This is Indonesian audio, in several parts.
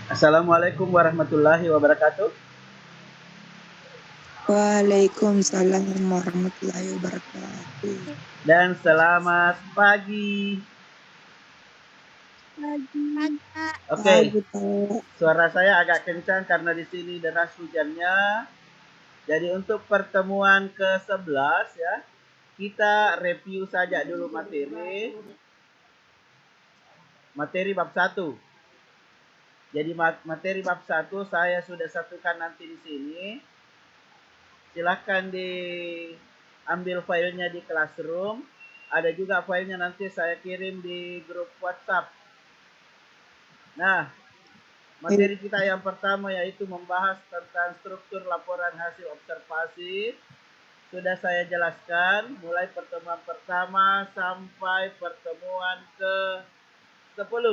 Assalamualaikum warahmatullahi wabarakatuh. Waalaikumsalam warahmatullahi wabarakatuh. Dan selamat pagi. Oke, Pagi, Pak. suara saya agak kencang karena di sini deras hujannya. Jadi untuk pertemuan ke-11 ya, kita review saja dulu materi bab 1. Jadi materi bab 1 saya sudah satukan nanti di sini. Silahkan diambil filenya di Classroom. Ada juga filenya nanti saya kirim di grup WhatsApp. Nah, materi kita yang pertama yaitu membahas tentang struktur laporan hasil observasi. Sudah saya jelaskan mulai pertemuan pertama sampai pertemuan ke-10.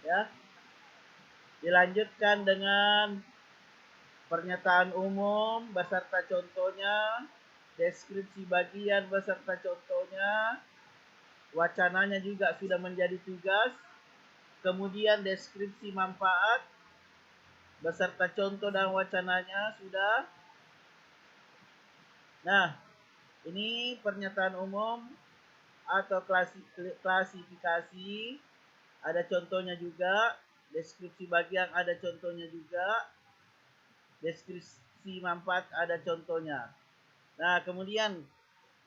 Ya. Dilanjutkan dengan pernyataan umum beserta contohnya, deskripsi bagian beserta contohnya, wacananya juga sudah menjadi tugas, kemudian deskripsi manfaat beserta contoh dan wacananya sudah. Nah, ini pernyataan umum atau klasifikasi, ada contohnya juga, deskripsi bagian ada contohnya juga, deskripsi manfaat ada contohnya. Nah, kemudian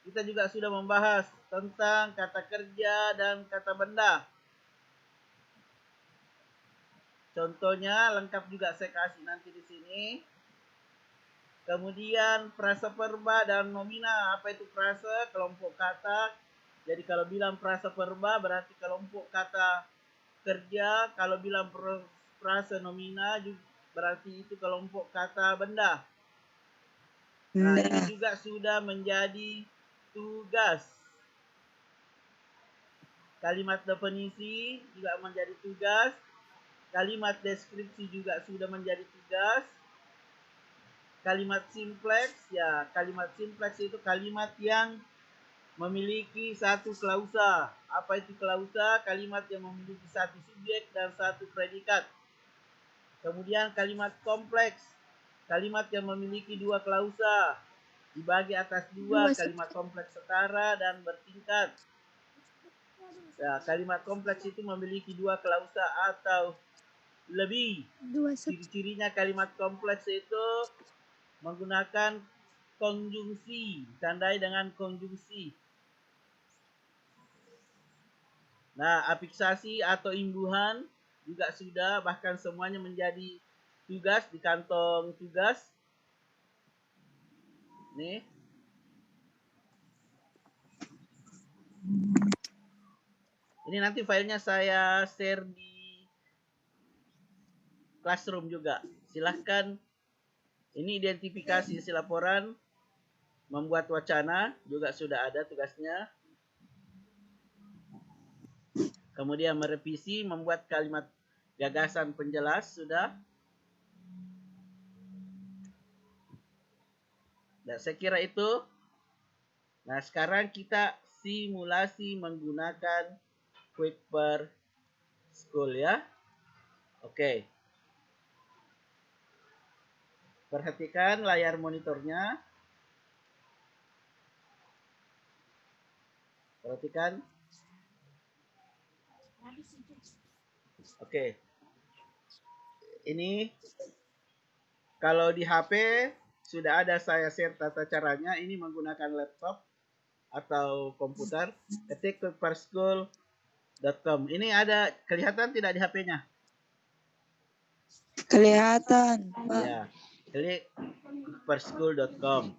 kita juga sudah membahas tentang kata kerja dan kata benda. Contohnya lengkap juga saya kasih nanti di sini. Kemudian frasa verba dan nomina. Apa itu frasa? Kelompok kata. Jadi kalau bilang frasa verba berarti kelompok kata kerja. Kalau bilang frasa nomina berarti itu kelompok kata benda. Nah, ini juga sudah menjadi tugas. Kalimat definisi juga menjadi tugas. Kalimat deskripsi juga sudah menjadi tugas. Kalimat simplex, ya kalimat simplex itu kalimat yang memiliki satu klausa. Apa itu klausa? Kalimat yang memiliki satu subjek dan satu predikat. Kemudian kalimat kompleks, kalimat yang memiliki dua klausa, dibagi atas dua, kalimat kompleks setara dan bertingkat. Ya, kalimat kompleks itu memiliki dua klausa atau lebih. Ciri-cirinya kalimat kompleks itu menggunakan konjungsi, ditandai dengan konjungsi. Nah, afiksasi atau imbuhan juga sudah, bahkan semuanya menjadi tugas di kantong tugas. Nih. Ini nanti filenya saya share di Classroom juga. Silahkan. Ini identifikasi isi laporan, membuat wacana juga sudah ada tugasnya. Kemudian merevisi, membuat kalimat gagasan penjelas sudah. Nah, saya kira itu. Nah, sekarang kita simulasi menggunakan Quick Per School ya. Oke. Perhatikan layar monitornya. Perhatikan. Oke. Ini kalau di HP sudah ada saya share tata caranya. Ini menggunakan laptop atau komputer. Ketik quickperschool.com. Ini ada kelihatan tidak di HP-nya? Kelihatan, Pak. Ya, klik quickperschool.com.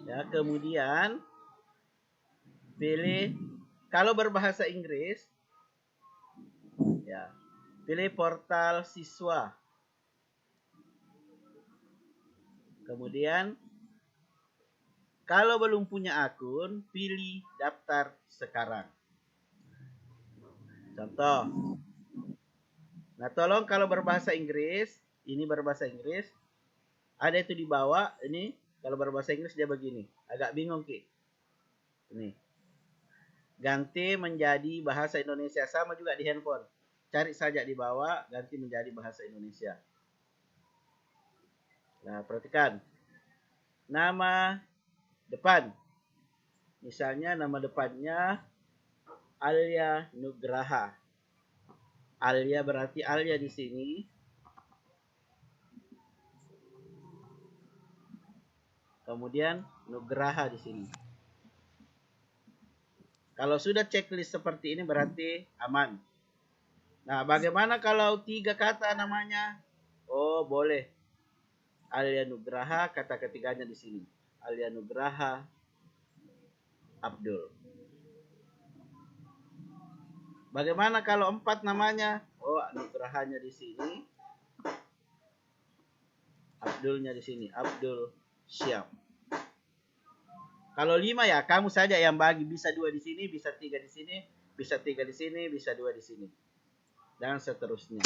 Ya, kemudian pilih kalau berbahasa Inggris, ya, pilih portal siswa. Kemudian kalau belum punya akun, pilih daftar sekarang. Contoh. Nah, tolong kalau berbahasa Inggris, ini berbahasa Inggris, ada itu di bawah, ini kalau berbahasa Inggris dia begini. Agak bingung, Ki. Ini. ganti menjadi bahasa Indonesia. Sama juga di handphone. Cari saja di bawah, ganti menjadi bahasa Indonesia. Nah, perhatikan. Nama depan. Misalnya nama depannya Alia Nugraha. Alia berarti Alia di sini. Kemudian Nugraha di sini. Kalau sudah checklist seperti ini berarti aman. Nah, bagaimana kalau 3 kata namanya? Oh, boleh. Alia Nugraha, kata ketiganya di sini. Alia Nugraha Abdul. Bagaimana kalau 4 namanya? Oh, Nugrahanya di sini. Abdulnya di sini. Abdul Syam. Kalau 5 ya kamu saja yang bagi, bisa 2 di sini, bisa 3 di sini, bisa 3 di sini, bisa 2 di sini. Dan seterusnya.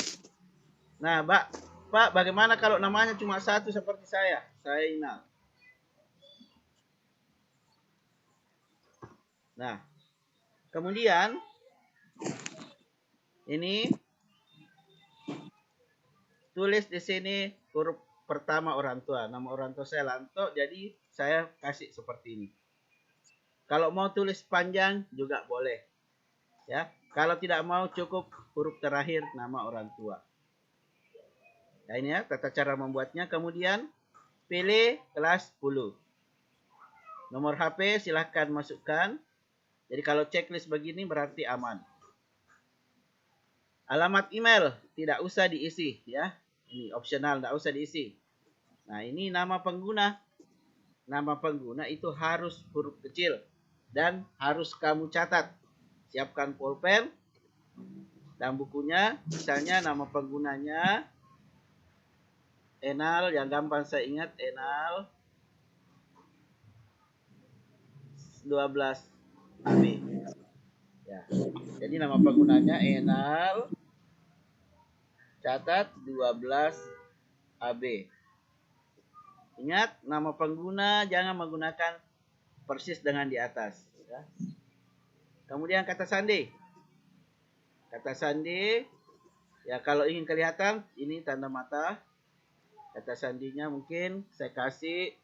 Nah, Pak, bagaimana kalau namanya cuma 1 seperti saya? Zainal. Nah, kemudian ini tulis di sini huruf pertama orang tua. Nama orang tua saya Lanto, jadi saya kasih seperti ini. Kalau mau tulis panjang juga boleh. Ya, kalau tidak mau cukup huruf terakhir nama orang tua. Nah, ini ya tata cara membuatnya. Kemudian pilih kelas 10. Nomor HP silahkan masukkan. Jadi kalau checklist begini berarti aman. Alamat email tidak usah diisi ya. Ini opsional, tidak usah diisi. Nah, ini nama pengguna. Nama pengguna itu harus huruf kecil. Dan harus kamu catat. Siapkan pulpen dan bukunya. Misalnya nama penggunanya Enal, yang gampang saya ingat Enal 12 AB. Ya. Jadi nama penggunanya Enal, catat 12 AB. Ingat, nama pengguna jangan menggunakan persis dengan di atas. Ya. Kemudian kata sandi. Kata sandi, ya kalau ingin kelihatan, ini tanda mata. Kata sandinya mungkin saya kasih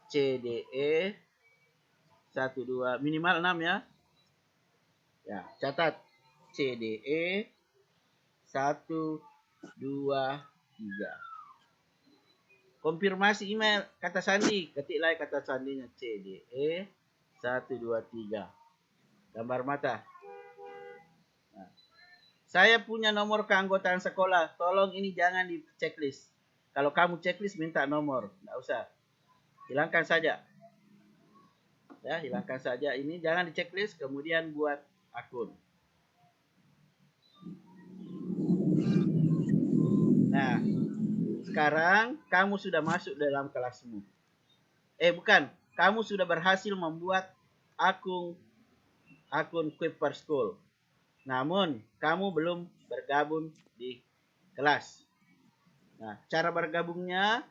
CDE 1, 2, minimal 6 ya. Ya, catat CDE 1, 2, 3. Konfirmasi email kata sandi, ketiklah kata sandinya CDE 1, 2, 3. Gambar mata. Nah, saya punya nomor keanggotaan sekolah. Tolong ini jangan di checklist. Kalau kamu checklist minta nomor, enggak usah. Hilangkan saja. Ya, hilangkan saja ini, jangan di checklist kemudian buat akun. Nah, sekarang kamu sudah masuk dalam kelasmu. Bukan, kamu sudah berhasil membuat akun Kuiper School. Namun, kamu belum bergabung di kelas. Nah, cara bergabungnya,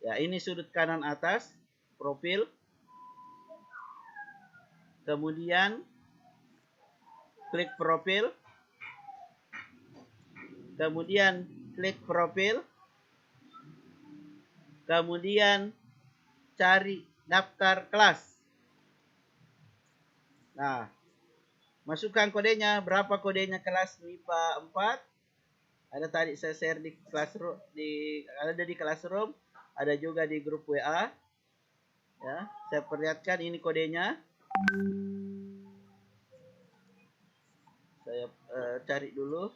ya ini sudut kanan atas, profil. Kemudian, klik profil. Kemudian, klik profil. Kemudian, cari daftar kelas. Nah, masukkan kodenya. Berapa kodenya kelas MIPA 4? Ada tadi saya share di Classroom, ada di Classroom, ada juga di grup WA. Ya, saya perlihatkan ini kodenya. Saya cari dulu.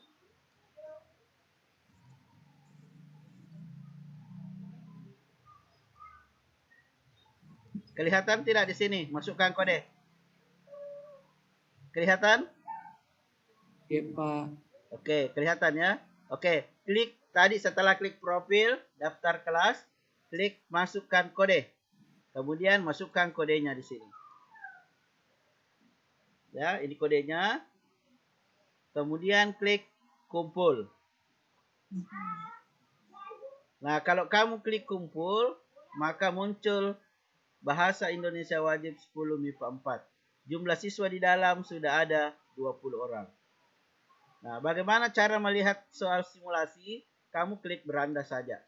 Kelihatan tidak di sini? Masukkan kode. Kelihatan? Ya, Pak. Oke, kelihatan ya. Oke, klik tadi setelah klik profil, daftar kelas, klik masukkan kode. Kemudian masukkan kodenya di sini. Ya, ini kodenya. Kemudian klik kumpul. Nah, kalau kamu klik kumpul, maka muncul Bahasa Indonesia wajib 10 MIPA 4. Jumlah siswa di dalam sudah ada 20 orang. Nah, bagaimana cara melihat soal simulasi? Kamu klik beranda saja.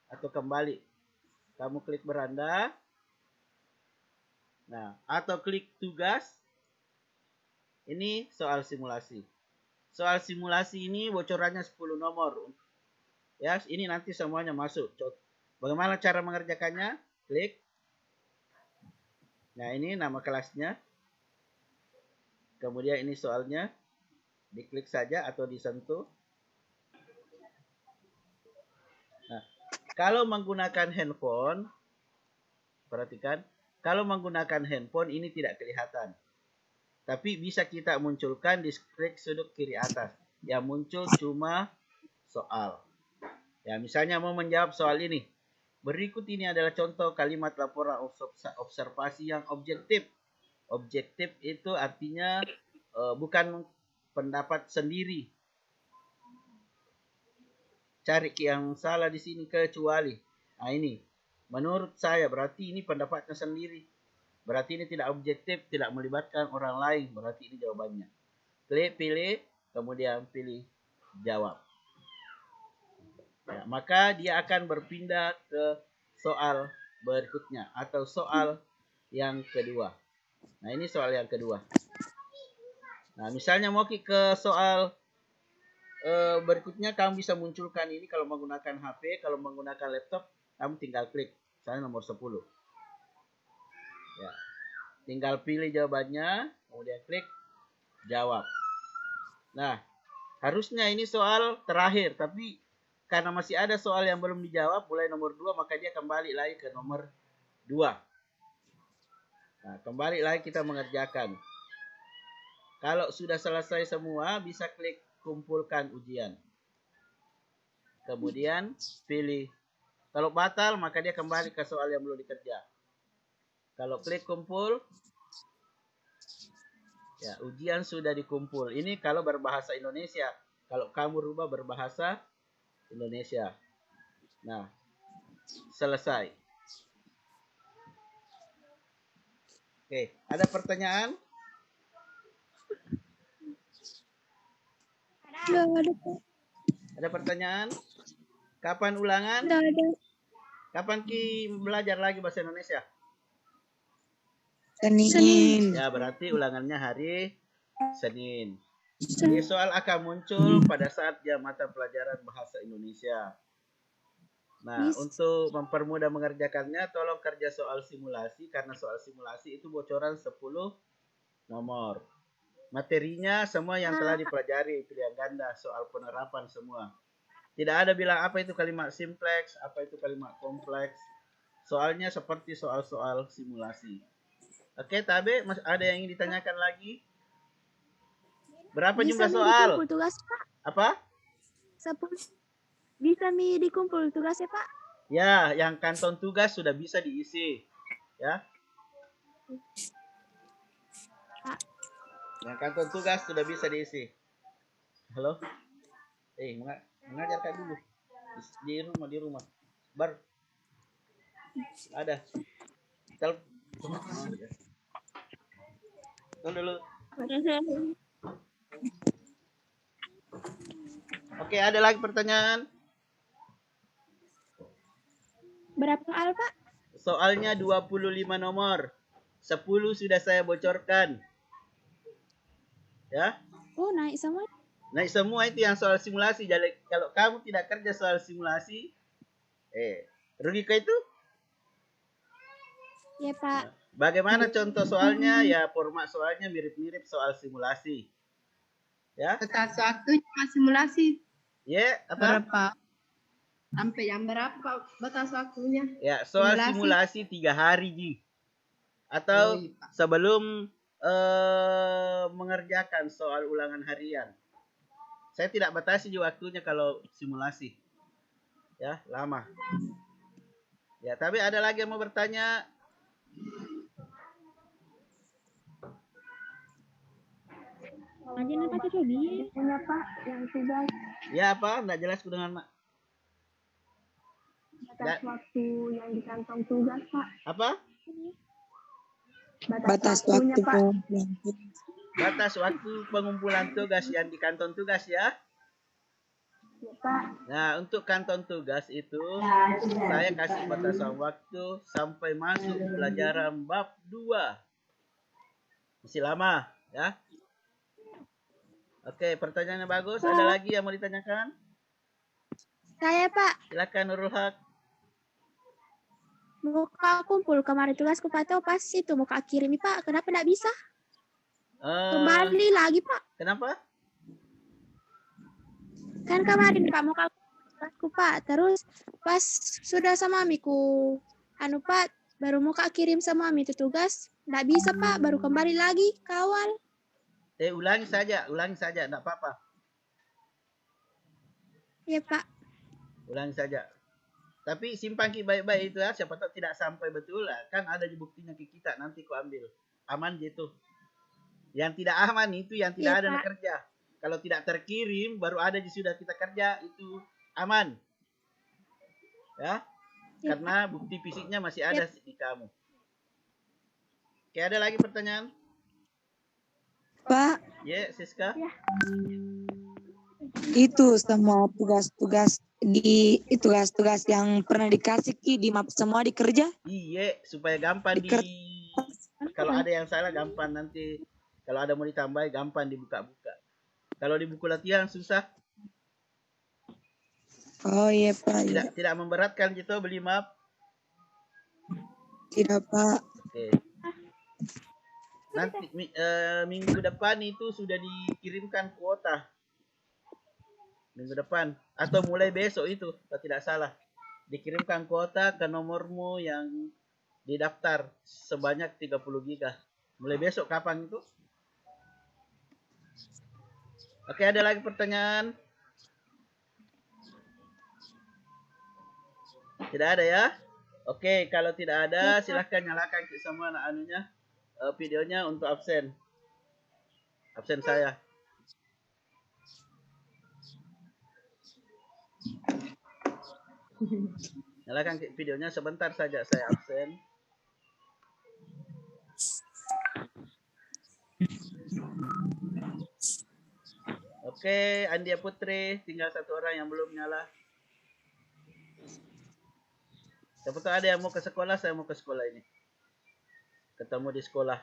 Atau kembali. Kamu klik beranda. Nah, atau klik tugas. Ini soal simulasi. Soal simulasi ini bocorannya 10 nomor. Ya, ini nanti semuanya masuk. Bagaimana cara mengerjakannya? Klik. Nah, ini nama kelasnya. Kemudian ini soalnya. Diklik saja atau disentuh. Nah, kalau menggunakan handphone, perhatikan, kalau menggunakan handphone ini tidak kelihatan. Tapi bisa kita munculkan di klik sudut kiri atas. Yang muncul cuma soal. Ya, misalnya mau menjawab soal ini. Berikut ini adalah contoh kalimat laporan observasi yang objektif. Objektif itu artinya bukan pendapat sendiri. Cari yang salah di sini kecuali. Nah ini. Menurut saya berarti ini pendapatnya sendiri. Berarti ini tidak objektif, tidak melibatkan orang lain. Berarti ini jawabannya. Klik pilih, kemudian pilih jawab. Ya, maka dia akan berpindah ke soal berikutnya atau soal yang kedua. Nah ini soal yang kedua. Nah misalnya mau ke soal berikutnya, kamu bisa munculkan ini kalau menggunakan HP, kalau menggunakan laptop, kamu tinggal klik. Misalnya nomor 10. Ya. Tinggal pilih jawabannya, kemudian klik jawab. Nah, harusnya ini soal terakhir, tapi karena masih ada soal yang belum dijawab, mulai nomor 2, maka dia kembali lagi ke nomor 2. Nah, kembali lagi kita mengerjakan. Kalau sudah selesai semua, bisa klik kumpulkan ujian. Kemudian pilih. Kalau batal, maka dia kembali ke soal yang belum dikerja. Kalau klik kumpul, ya ujian sudah dikumpul. Ini kalau berbahasa Indonesia. Kalau kamu rubah berbahasa Indonesia. Nah, selesai. Oke, ada pertanyaan? Ada pertanyaan? Kapan ulangan? Kapan Ki belajar lagi bahasa Indonesia? Senin. Ya, berarti ulangannya hari Senin. Jadi soal akan muncul pada saat jam mata pelajaran bahasa Indonesia. Nah, untuk mempermudah mengerjakannya, tolong kerja soal simulasi. Karena soal simulasi itu bocoran 10 nomor. Materinya semua yang telah dipelajari, pilihan ganda, soal penerapan semua. Tidak ada bilang apa itu kalimat simpleks, apa itu kalimat kompleks. Soalnya seperti soal-soal simulasi. Oke, Tabe, ada yang ingin ditanyakan lagi? Berapa jumlah soal? Tugas, Pak. Apa? 10. Bisa dikumpul tugasnya, Pak? Ya, yang kantong tugas sudah bisa diisi. Ya. Pak. Yang kantong tugas sudah bisa diisi. Halo? Mengajarkan dulu. Di rumah. Bar. Ada. Dulu. Oke, ada lagi pertanyaan? Berapa soal, Pak? Soalnya 25 nomor. 10 sudah saya bocorkan. Ya? Oh, naik semua. Naik semua itu yang soal simulasi. Jadi kalau kamu tidak kerja soal simulasi, rugi ke itu? Ya, Pak. Nah, bagaimana contoh soalnya? Ya, format soalnya mirip-mirip soal simulasi. Ya. Batas waktunya simulasi. Ya, apa? Berapa? Sampai jam berapa batas waktunya? Ya, soal simulasi 3 hari, Ji. Atau sebelum mengerjakan soal ulangan harian. Saya tidak batasi waktunya kalau simulasi. Ya, lama. Ya, tapi ada lagi yang mau bertanya? Lanjut apa tuh, Bi? Ya, Pak, yang tugas. Ya, apa? Enggak jelas kedengaran, Mak. Batas waktu yang di kantong tugas, Pak. Apa? Batas waktu pengumpulan. Batas waktu pengumpulan tugas yang di kanton tugas ya. Nah, untuk kanton tugas itu saya kasih batasan waktu sampai masuk pelajaran bab 2. Masih lama ya. Oke, pertanyaannya bagus. Ada lagi yang mau ditanyakan? Saya, Pak. Silakan Nurul Haq. Muka kumpul kemarin tugasku Pak tuh pas itu muka kirim nih Pak. Kenapa enggak bisa? Kembali lagi Pak. Kenapa? Kan kemarin Pak muka tugasku Pak. Terus pas sudah sama mamiku Pak baru muka kirim sama mami itu tugas. Enggak bisa Pak, baru kembali lagi kawal. Ulangi saja, enggak apa-apa. Iya Pak. Ulangi saja. Tapi simpan baik-baik itu ya, siapa tahu tidak sampai betul lah. Kan ada buktinya ke kita, nanti ku ambil. Aman gitu. Yang tidak aman itu yang tidak ada kerja. Kalau tidak terkirim, baru ada sudah kita kerja, itu aman. Ya, karena bukti fisiknya masih ada di kamu. Oke, ada lagi pertanyaan? Pak, Ya, Siska. itu semua tugas-tugas tugas-tugas yang pernah dikasih di map semua dikerja? Iya, supaya gampang kalau ada yang salah gampang nanti. Kalau ada mau ditambah gampang dibuka-buka. Kalau di buku latihan susah. Oh iya Pak. Tidak memberatkan gitu beli map? Tidak Pak. Oke. Nanti minggu depan itu sudah dikirimkan kuota. Minggu depan atau mulai besok itu kalau tidak salah dikirimkan kuota ke nomormu yang didaftar sebanyak 30 giga. Mulai besok kapan itu? Oke, ada lagi pertanyaan? Tidak ada ya? Oke, kalau tidak ada silahkan nyalakan semua videonya untuk absen saya. Nyalakan videonya sebentar saja, saya absen. Oke, Andia Putri, tinggal satu orang yang belum nyala. Siapa tahu ada yang mau ke sekolah, saya mau ke sekolah ini. Ketemu di sekolah.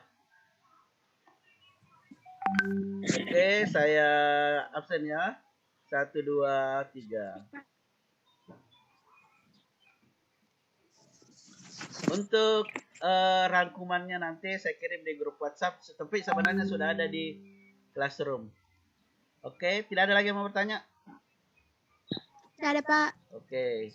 Oke, saya absen ya. 1, 2, 3. Untuk rangkumannya nanti saya kirim di grup WhatsApp. Tapi sebenarnya sudah ada di Classroom. Oke, tidak ada lagi yang mau bertanya? Tidak ada Pak. Oke.